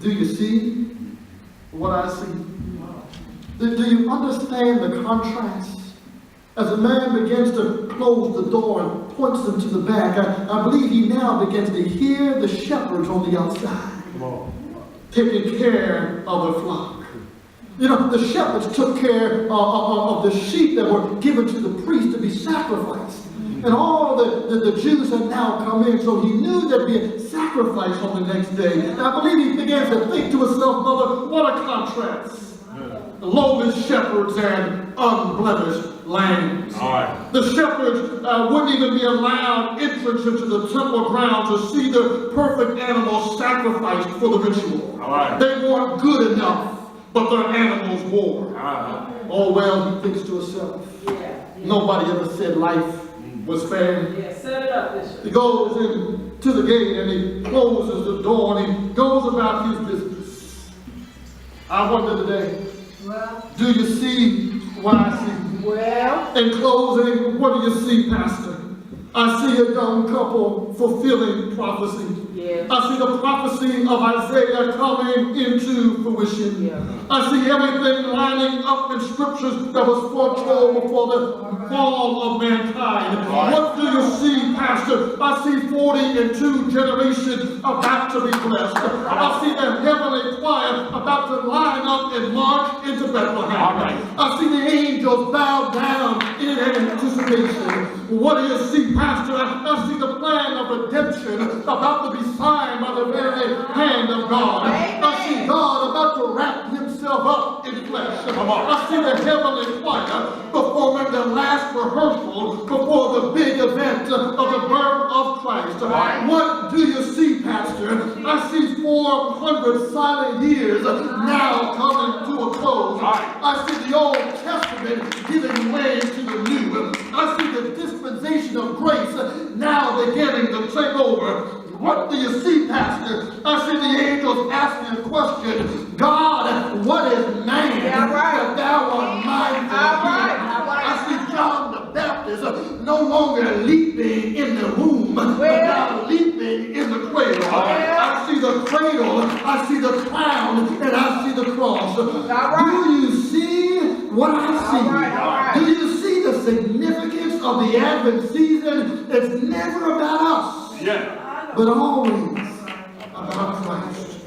Do you see what I see? Do you understand the contrast? As a man begins to close the door and points them to the back, I believe he now begins to hear the shepherds on the outside, taking care of the flock. You know, the shepherds took care of the sheep that were given to the priest to be sacrificed. And all the Jews had now come in, so he knew there'd be a sacrifice on the next day. And I believe he began to think to himself, mother, what a contrast. The lowest shepherds and unblemished lambs. The shepherds wouldn't even be allowed entrance into the temple ground to see the perfect animals sacrificed for the ritual. They weren't good enough, but their animals were. Oh well, he thinks to himself. Nobody ever said life was fair. Set it up, Bishop. He goes into the gate and he closes the door and he goes about his business. I wonder today, do you see what I see? Well, In closing, what do you see, Pastor? I see a young couple fulfilling prophecy. I see the prophecy of Isaiah coming into fruition. I see everything lining up in scriptures that was foretold before the fall of mankind. What do you see, Pastor? I see 42 generations about to be blessed. I see the heavenly choir about to line up and march into Bethlehem. I see the angels bow down in anticipation. What do you see, Pastor? I see the plan of redemption about to be signed by the very hand of God. I see God about to wrap himself up in flesh. I see the heavenly choir performing the last rehearsal before the big event of the birth of Christ. What do you see, Pastor? I see 400 silent years now coming to a close. I see the Old Testament giving way to the New. I see the dispensation of grace now beginning to take over. What do you see, Pastor? I see the angels asking a question. God, what is man that thou art mindful of him? I see John the Baptist no longer leaping in the womb, but now leaping in the cradle. I see the cradle, I see the crown, and I see the cross. Do you see what I see? Do you see the significance of the Advent season? It's never about us, but always about Christ.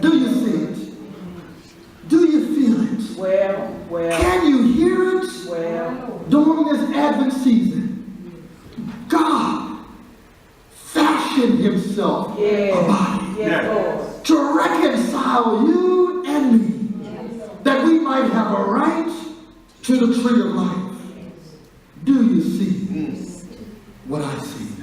Do you see it? Do you feel it? well. Can you hear it? Well. During this Advent season, God fashioned himself a body to reconcile you and me, that we might have a right to the tree of life. Do you see what I see?